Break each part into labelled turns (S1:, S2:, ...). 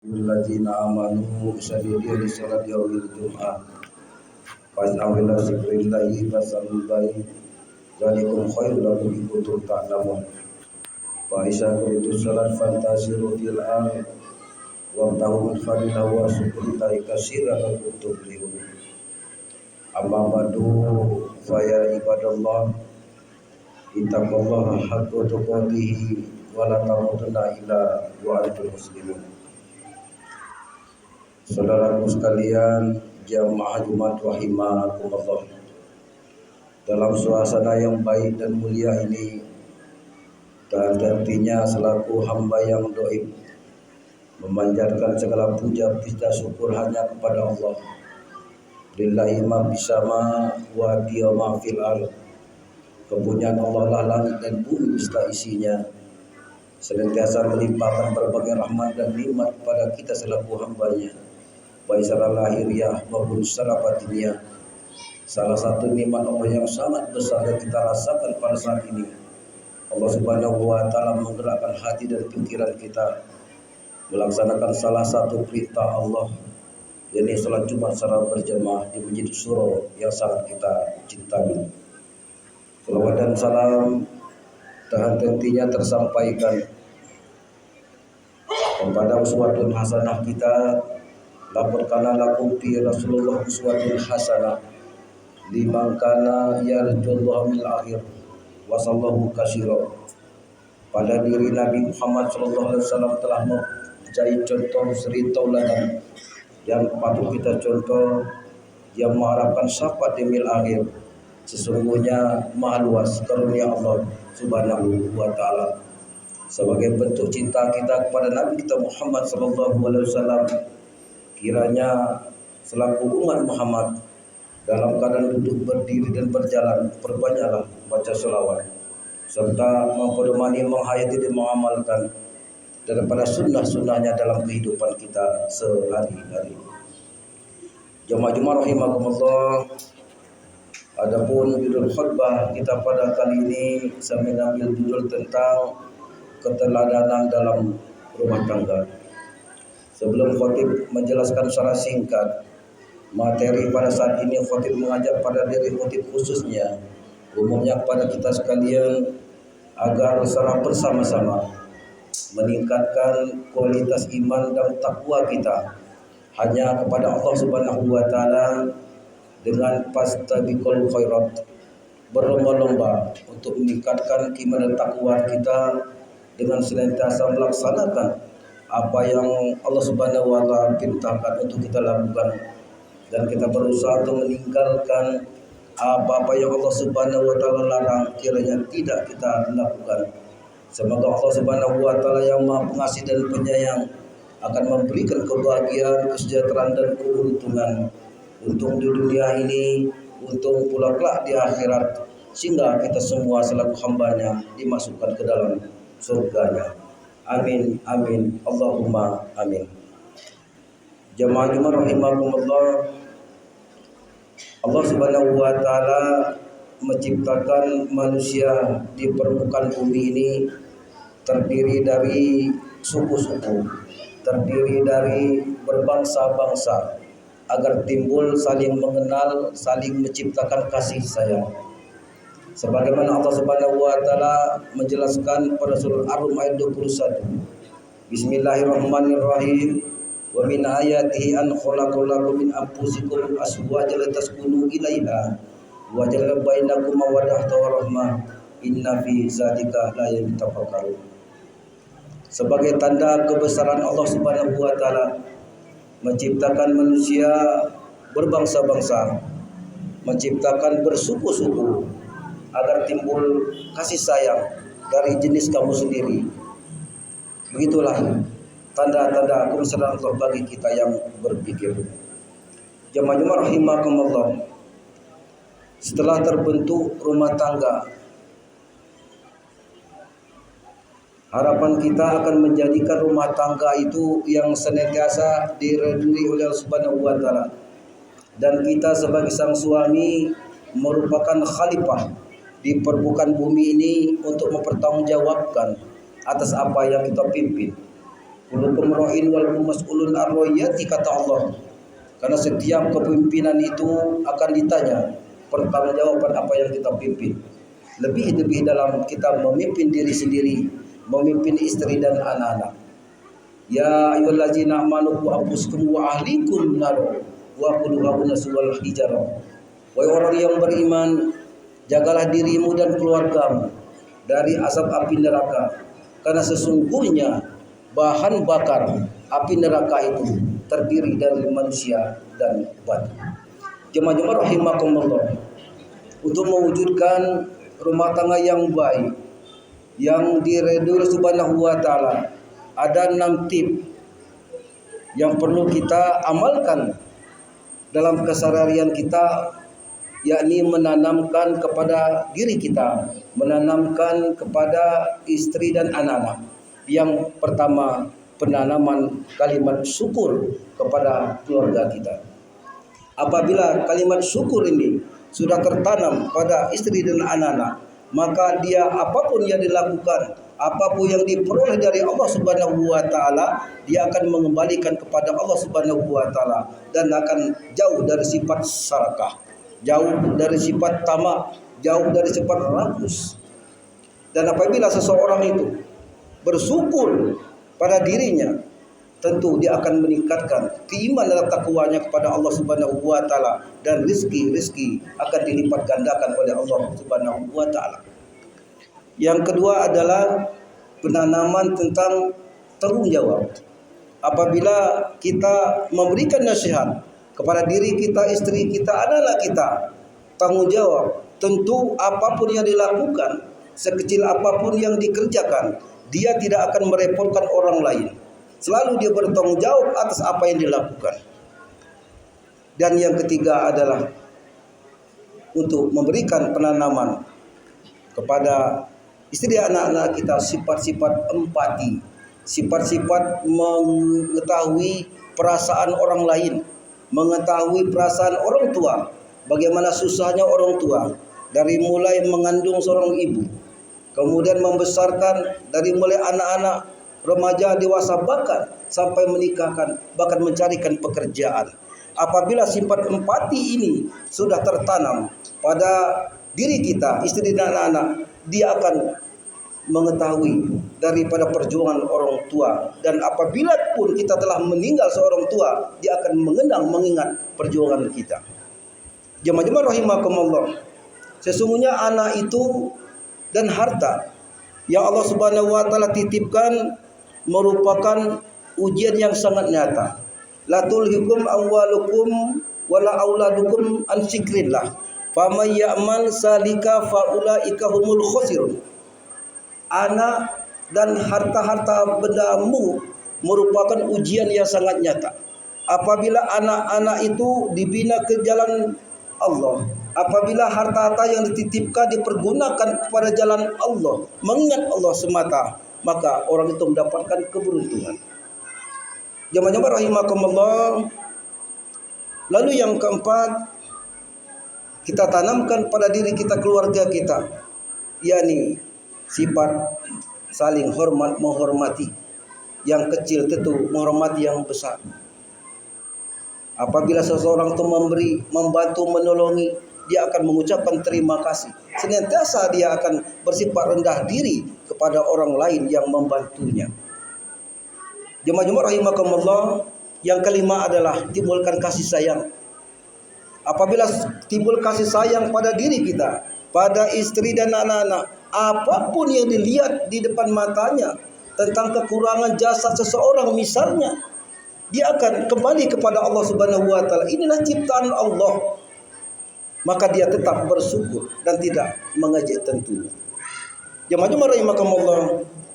S1: Alladzina amanu syadidil li salat yaumil jum'ah fas'au ila zikrillahi fasalul bayi zalikum khairul lakum in kuntum ta'lamun wa isya qultu salat fantasiru fil ard wa ta'awun fadilahu wa syukrillahi katsiran lakum tuflihun amma ba'du fa ya ibadallah ittaqullaha haqqa tuqatih wa la tamutunna illa wa antum muslimun. Saudaraku sekalian, jamaah Jumat rahimakumullah. Dalam suasana yang baik dan mulia ini, dan tentunya selaku hamba yang doib, memanjatkan segala puja puji syukur hanya kepada Allah. Lillahi ma bisama wa diya ma fil ard. Kepunyaan Allah lah langit dan bumi beserta isinya, senantiasa melimpahkan berbagai rahmat dan nikmat kepada kita selaku hambanya, baik secara lahiriah maupun secara batiniah. Salah satu nikmat Allah yang sangat besar yang kita rasakan pada saat ini, Allah Subhanahu wa taala menggerakkan hati dan pikiran kita melaksanakan salah satu perintah Allah, yakni salat Jumat secara berjamaah di Masjid Suro yang sangat kita cintai. Salawat dan salam tentunya tersampaikan kepada uswatun hasanah kita. Laqad kana lakum fi Rasulullah uswatun hasanah liman kana yarjullaha mil akhir wa sallallahu katsira. Pada diri Nabi Muhammad sallallahu alaihi wasallam telah menjadi contoh suri tauladan yang patut kita contoh, yang mengharapkan syafaat di mil akhir. Sesungguhnya maha luas karunia Allah Subhanahu wa taala. Sebagai bentuk cinta kita kepada Nabi kita Muhammad sallallahu alaihi wasallam, kiranya selaku umat Muhammad dalam keadaan duduk, berdiri dan berjalan, perbanyaklah baca selawat serta memperdomani, menghayati dan mengamalkan daripada sunnah-sunnahnya dalam kehidupan kita sehari-hari. Jemaah Jumat rahimakumullah. Adapun judul khutbah kita pada kali ini saya mengambil judul tentang keteladanan dalam rumah tangga. Sebelum khotib menjelaskan secara singkat materi pada saat ini, khotib mengajak pada diri khotib khususnya, umumnya kepada kita sekalian, agar secara bersama-sama meningkatkan kualitas iman dan takwa kita hanya kepada Allah Subhanahu wa taala dengan fastabiqul khairat, berlomba-lomba untuk meningkatkan keimanan dan takwa kita dengan senantiasa melaksanakan apa yang Allah Subhanahu wa taala perintahkan untuk kita lakukan, dan kita berusaha untuk meninggalkan apa-apa yang Allah Subhanahu wa taala larang, kiranya tidak kita lakukan. Semoga Allah Subhanahu wa taala yang Maha Pengasih dan Penyayang akan memberikan kebahagiaan, kesejahteraan dan keuntungan untung di dunia ini, untung pula kelak di akhirat, sehingga kita semua selaku hambanya dimasukkan ke dalam surganya. Amin, amin, Allahumma amin. Jemaah Jumat rahimakumullah. Allah Subhanahu wa taala menciptakan manusia di permukaan bumi ini terdiri dari suku-suku, terdiri dari berbangsa-bangsa, agar timbul saling mengenal, saling menciptakan kasih sayang. Sebagaimana Allah Subhanahu wa taala menjelaskan pada surah Ar-Rum ayat 21. Bismillahirrahmanirrahim. Wa min ayatihi an khalaqalakum min anfusikum azwajan litaskunu ilaiha wa ja'ala bainakum mawaddatan wa rahmah inna fi dzalika laayatin tafakkarun. Sebagai tanda kebesaran Allah Subhanahu wa taala menciptakan manusia berbangsa-bangsa, menciptakan bersuku-suku agar timbul kasih sayang dari jenis kamu sendiri. Begitulah tanda-tanda kebesaran Allah bagi kita yang berpikir. Jemaah rahimakumullah. Setelah terbentuk rumah tangga, harapan kita akan menjadikan rumah tangga itu yang senantiasa diridhoi oleh Allah Subhanahu wa taala, dan kita sebagai sang suami merupakan khalifah di permukaan bumi ini untuk mempertanggungjawabkan atas apa yang kita pimpin. Kullukum ra'in wal mas'ulun ar kata Allah. Karena setiap kepemimpinan itu akan ditanya pertanggungjawaban apa yang kita pimpin. Lebih dalam kita memimpin diri sendiri, memimpin istri dan anak-anak. Ya ayyuhallazina amanu qu anfusakum wa ahlikum nar wa quduha an-nasu wal hijarah. Wahai orang yang beriman, jagalah dirimu dan keluargamu dari asap api neraka, karena sesungguhnya bahan bakar api neraka itu terdiri dari manusia dan batu. Jemaah-jemaah rahimakumullah, untuk mewujudkan rumah tangga yang baik, yang diridhoi Subhanahu wa taala, ada 6 tip yang perlu kita amalkan dalam keseharian kita, yakni menanamkan kepada diri kita, menanamkan kepada istri dan anak-anak. Yang pertama, penanaman kalimat syukur kepada keluarga kita. Apabila kalimat syukur ini sudah tertanam pada istri dan anak-anak, maka dia apapun yang dilakukan, apapun yang diperoleh dari Allah Subhanahu wa taala, dia akan mengembalikan kepada Allah Subhanahu wa taala dan akan jauh dari sifat sarakah, jauh dari sifat tamak, jauh dari sifat rakus. Dan apabila seseorang itu bersyukur pada dirinya, tentu dia akan meningkatkan keimanan dan takwanya kepada Allah Subhanahu wa taala, dan rezeki akan dilipat gandakan oleh Allah Subhanahu wa taala. Yang kedua adalah penanaman tentang tanggung jawab. Apabila kita memberikan nasihat kepada diri kita, istri kita, anak-anak kita, tanggung jawab. Tentu apapun yang dilakukan, sekecil apapun yang dikerjakan, dia tidak akan merepotkan orang lain. Selalu dia bertanggung jawab atas apa yang dilakukan. Dan yang ketiga adalah untuk memberikan penanaman kepada istri anak-anak kita sifat-sifat empati, sifat-sifat mengetahui perasaan orang lain, mengetahui perasaan orang tua, bagaimana susahnya orang tua, dari mulai mengandung seorang ibu, kemudian membesarkan dari mulai anak-anak, remaja, dewasa, bahkan sampai menikahkan, bahkan mencarikan pekerjaan. Apabila sifat empati ini sudah tertanam pada diri kita, istri dan anak-anak, dia akan mengetahui daripada perjuangan orang tua. Dan apabila pun kita telah meninggal seorang tua, dia akan mengingat perjuangan kita. Jemaah-jemaah rahimakumullah, sesungguhnya anak itu dan harta yang Allah Subhanahu wa taala titipkan merupakan ujian yang sangat nyata. La tulhikum amwalukum wala auladukum an zikrillah. Faman ya'mal salika faulaika humul khosirun. Anak dan harta-harta bendamu merupakan ujian yang sangat nyata. Apabila anak-anak itu dibina ke jalan Allah, apabila harta-harta yang dititipkan dipergunakan kepada jalan Allah, mengingat Allah semata, maka orang itu mendapatkan keberuntungan. Jemaah-jemaah rahimakumullah. Lalu yang keempat, kita tanamkan pada diri kita, keluarga kita, yakni sifat saling hormat menghormati. Yang kecil tentu menghormati yang besar. Apabila seseorang itu memberi, membantu, menolongi, dia akan mengucapkan terima kasih. Senantiasa dia akan bersifat rendah diri kepada orang lain yang membantunya. Jemaah-jemaah rahimakumullah, yang kelima adalah timbulkan kasih sayang. Apabila timbul kasih sayang pada diri kita, pada istri dan anak-anak, apapun yang dilihat di depan matanya tentang kekurangan jasad seseorang misalnya, dia akan kembali kepada Allah Subhanahu wa taala. Inilah ciptaan Allah. Maka dia tetap bersyukur dan tidak mengejek tentunya. Jemaah-jemaah rahimakumullah,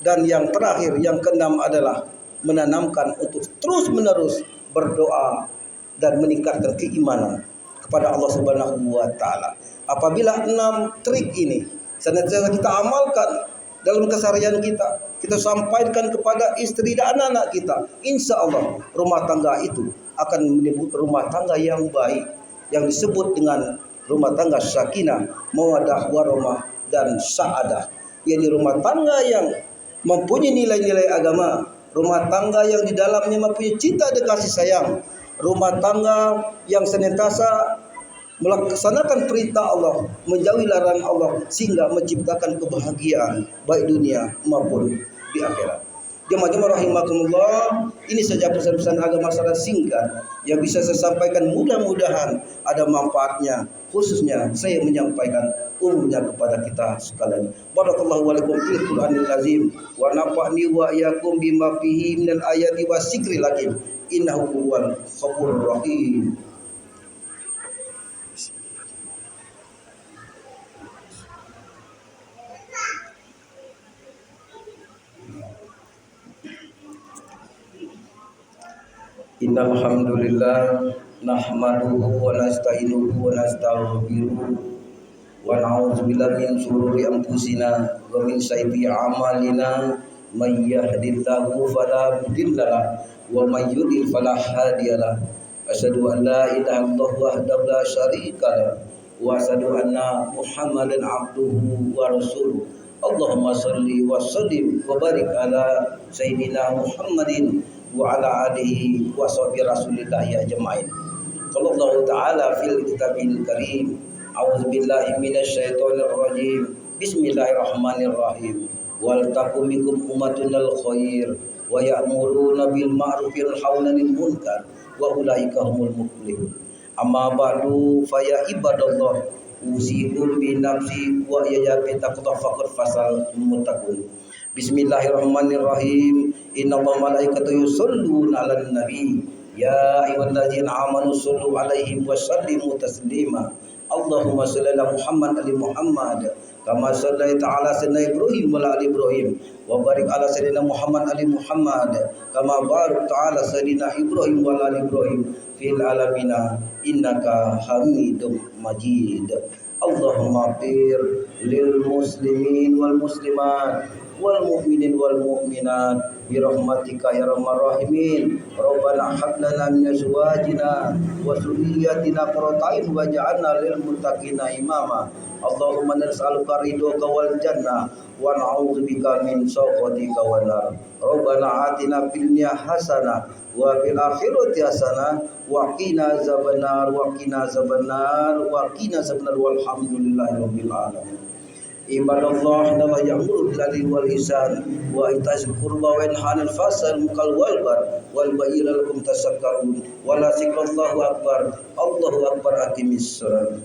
S1: dan yang terakhir, yang keenam adalah menanamkan untuk terus-menerus berdoa dan meningkatkan keimanan kepada Allah Subhanahu wa taala. Apabila 6 trik ini senantiasa kita amalkan dalam keseharian kita, kita sampaikan kepada istri dan anak-anak kita, insya Allah rumah tangga itu akan menjadi rumah tangga yang baik, yang disebut dengan rumah tangga sakinah, mawaddah, warahmah, dan sa'adah. Yaitu rumah tangga yang mempunyai nilai-nilai agama, rumah tangga yang di dalamnya mempunyai cinta dan kasih sayang, rumah tangga yang senantiasa melaksanakan perintah Allah, menjauhi larangan Allah, sehingga menciptakan kebahagiaan baik dunia maupun di akhirat. Jemaah-jemaah rahimakumullah, ini saja pesan-pesan agama secara singkat yang bisa saya sampaikan, mudah-mudahan ada manfaatnya, khususnya saya menyampaikan umumnya kepada kita sekalian. Barakallahu walakum fil Qur'anil azim wa nafa'ni wa iyyakum bima fihi minal ayati wasikril hakim. Innahu huwal ghafurur rahim. Innal hamdalillah nahmaduhu wa nasta'inuhu wa nastaghfiruh wa na'udzu billahi min shururi anfusina wa min sayyiati a'malina may yahdihillahu fala mudilla lahu wa may yudlil fala hadiyalah. Asyhadu an la ilaha illallah wahdahu la syarika lahu wa asyhadu anna Muhammadan abduhu wa rasuluh. Allahumma shalli wa sallim wa barik ala sayyidina Muhammadin wa ala alihi wa sahbihi rasulillah ajma'in. Qala ta'ala fil kitabil karim, a'udzu billahi minasyaitonir rajim. Bismillahirrahmanirrahim. Wal takum minkum ummatun al khair wa ya'muruna bil ma'ruf wa yanhauna 'anil munkar wa ulaika humul muflihun. Amma ba'du fa ya ibadallah, usikum bi nafsi wa ya bi taqwa faqad fasal muttaqun. Bismillahirrahmanirrahim. Innallaha malaikatahu yusholluna 'alan nabi ya ayyuhalladzina amanu shollu 'alaihi wa sallimu taslima. Allahumma shalli ala Muhammad ali Muhammad kama shallaita 'ala sayyidina Ibrahim wa ala ali Ibrahim wa barik 'ala sayyidina Muhammad ali Muhammad kama barakta 'ala sayyidina Ibrahim wa ala ali Ibrahim fil alamina innaka Hamidum Majid. Allahumma fir lil muslimin wal muslimat wal mu'minin wal mu'minat bi rahmatika ya arhamar rahimin. Rabbana hab lana min azwajina wa dhurriyyatina qurrata a'yun waj'alna lil muttaqina imama. Allahumma nas'aluka ridhaka wal jannah wa na'udzubika min sakhatika wan nar. Rabbana atina fid dunya hasanah wa fil akhirati hasanah wa qina azabannar wa qina azabannar wa qina azabannar walhamdulillahi rabbil alamin. Ibadallah, inna Allah ya'muru bil 'adli wal ihsan wa ita'i dzil qurba wa yanha 'anil fahsya'i wal munkari wal baghi wal ya'idukum tadhakkarun wa la zikrullahu akbar. Allahu akbar. Aqimis shalah.